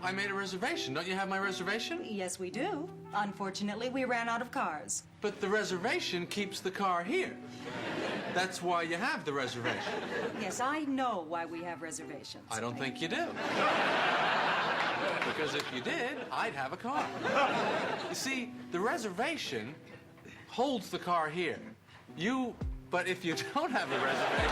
I made a reservation. Don't you have my reservation? Yes, we do. Unfortunately, we ran out of cars. But the reservation keeps the car here. That's why you have the reservation. Yes, I know why we have reservations. I don't think you do. Because if you did, I'd have a car. You see, the reservation holds the car here. But if you don't have a reservation...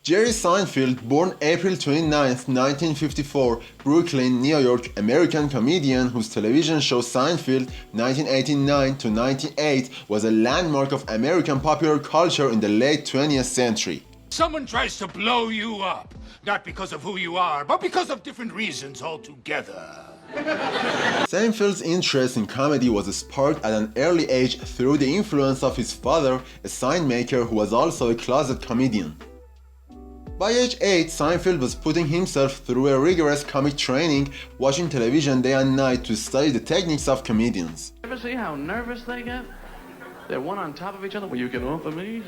Jerry Seinfeld, born April 29, 1954, Brooklyn, New York, American comedian whose television show Seinfeld 1989 to 1998 was a landmark of American popular culture in the late 20th century. Someone tries to blow you up, not because of who you are, but because of different reasons altogether. Seinfeld's interest in comedy was sparked at an early age through the influence of his father, a sign maker who was also a closet comedian. By age 8, Seinfeld was putting himself through a rigorous comic training, watching television day and night to study the techniques of comedians. Ever see how nervous they get? They're one on top of each other. Will you get off of me?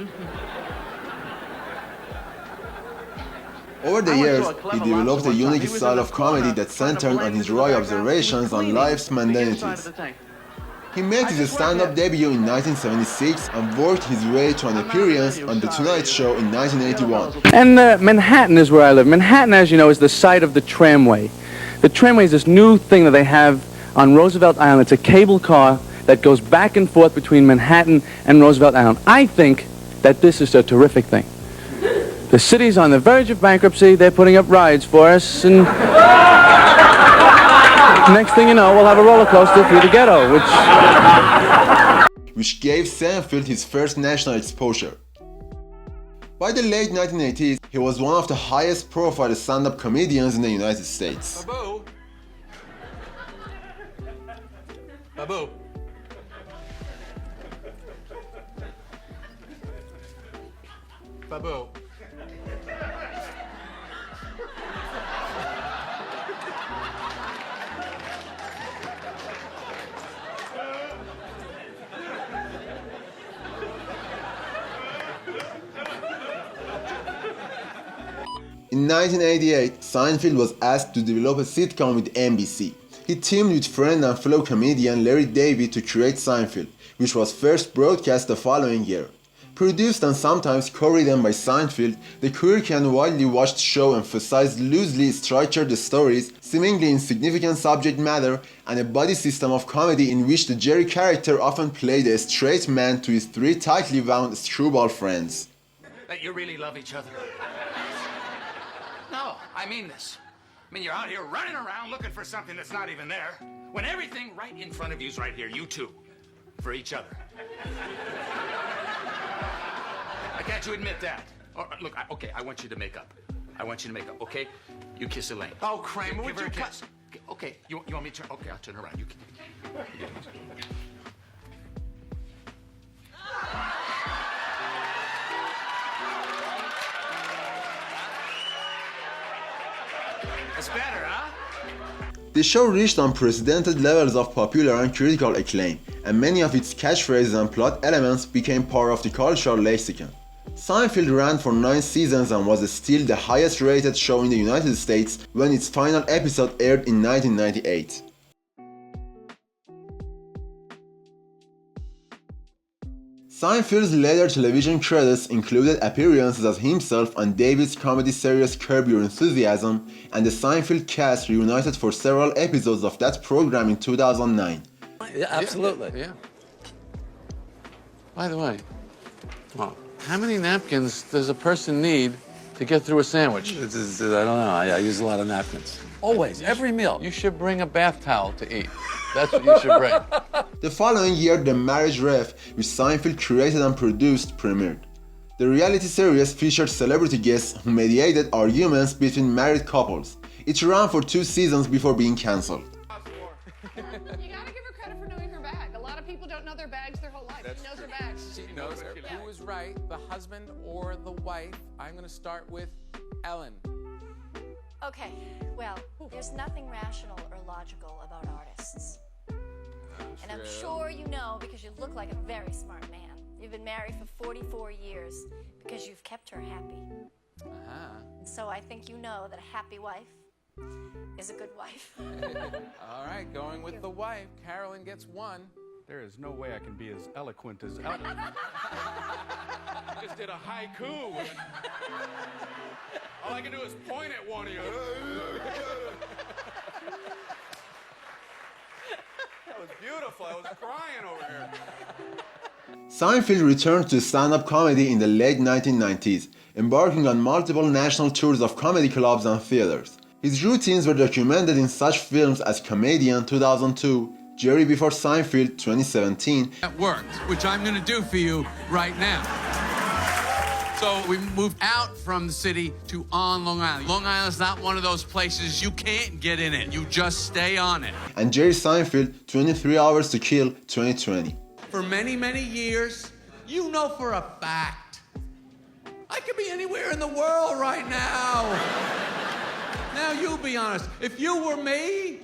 Over the years, he developed a unique style of comedy that centered on his wry observations on life's mundanities. He made his stand-up debut in 1976 and worked his way to an appearance on The Tonight Show in 1981. And Manhattan is where I live. Manhattan, as you know, is the site of the tramway. The tramway is this new thing that they have on Roosevelt Island. It's a cable car that goes back and forth between Manhattan and Roosevelt Island. I think that this is a terrific thing. The city's on the verge of bankruptcy. They're putting up rides for us, and next thing you know, we'll have a roller coaster through the ghetto, which gave Seinfeld his first national exposure. By the late 1980s, he was one of the highest profile stand-up comedians in the United States. Babu. Babu. Babu. In 1988, Seinfeld was asked to develop a sitcom with NBC. He teamed with friend and fellow comedian Larry David to create Seinfeld, which was first broadcast the following year. Produced and sometimes co-written by Seinfeld, the quirky and widely watched show emphasized loosely structured stories, seemingly insignificant subject matter, and a body system of comedy in which the Jerry character often played a straight man to his three tightly wound screwball friends. That you really love each other. No, I mean this. I mean, you're out here running around looking for something that's not even there, when everything right in front of you is right here, you two, for each other. Can't you admit that? Or, look, okay, I want you to make up. I want you to make up, okay? You kiss Elaine. Oh, Kramer, would you kiss? Okay, you want me to turn? Okay, I'll turn around. You can. That's better, huh? The show reached unprecedented levels of popular and critical acclaim, and many of its catchphrases and plot elements became part of the cultural lexicon. Seinfeld ran for 9 seasons and was still the highest rated show in the United States when its final episode aired in 1998. Seinfeld's later television credits included appearances as himself on David's comedy series Curb Your Enthusiasm, and the Seinfeld cast reunited for several episodes of that program in 2009. Yeah, absolutely. Yeah. By the way, how many napkins does a person need to get through a sandwich? I don't know. I use a lot of napkins. Always, every meal. You should bring a bath towel to eat. That's what you should bring. The following year, The Marriage Ref, which Seinfeld created and produced, premiered. The reality series featured celebrity guests who mediated arguments between married couples. It ran for 2 seasons before being cancelled. You gotta give her credit for knowing her bag. A lot of people don't know their bags their whole life. She knows her bags. She knows her. Who is right, the husband or the wife? I'm going to start with Ellen. Okay, well, there's nothing rational or logical about artists. And I'm sure you know because you look like a very smart man. You've been married for 44 years because you've kept her happy. And so I think you know that a happy wife is a good wife. All right, going with the wife. Carolyn gets 1. There is no way I can be as eloquent as Elton. I just did a haiku. All I can do is point at one of you. That was beautiful. I was crying over here. Seinfeld returned to stand-up comedy in the late 1990s, embarking on multiple national tours of comedy clubs and theaters. His routines were documented in such films as Comedian 2002, Jerry Before Seinfeld 2017, That worked, which I'm going to do for you right now. So we moved out from the city to on Long Island. Long Island's not one of those places you can't get in it. You just stay on it. and Jerry Seinfeld 23 Hours to Kill 2020. For many, many years, you know for a fact, I could be anywhere in the world right now. Now you be honest. If you were me,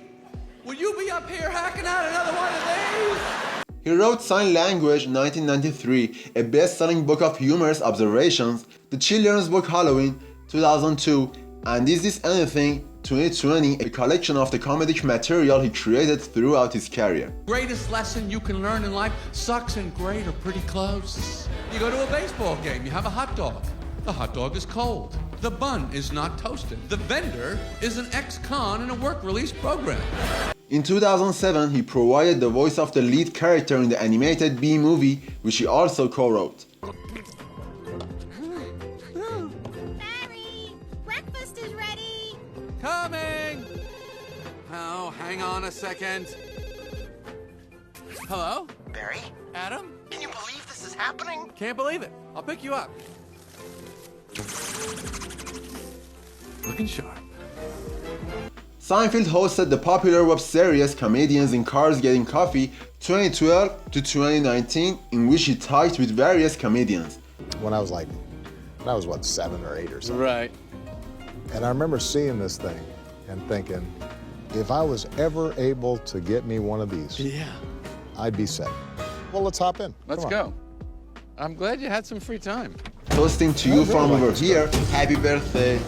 would you be up here hacking out another one of these? He wrote Sign Language 1993, a best-selling book of humorous observations, the children's book Halloween 2002, and Is This Anything 2020, a collection of the comedic material he created throughout his career. Greatest lesson you can learn in life, sucks and great are pretty close. You go to a baseball game, you have a hot dog. The hot dog is cold. The bun is not toasted. The vendor is an ex-con in a work release program. In 2007, he provided the voice of the lead character in the animated B movie, which he also co-wrote. Barry, breakfast is ready. Coming! Oh, hang on a second. Hello? Barry, Adam? can you believe this is happening? Can't believe it. I'll pick you up. Looking sharp. Seinfeld hosted the popular web series Comedians in Cars Getting Coffee 2012 to 2019, in which he talked with various comedians. When I was 7 or 8 or something. Right. And I remember seeing this thing and thinking, if I was ever able to get me one of these, Yeah. I'd be set. Well, let's hop in. Let's Come on. go. I'm glad you had some free time. Toasting to you from over here, happy birthday.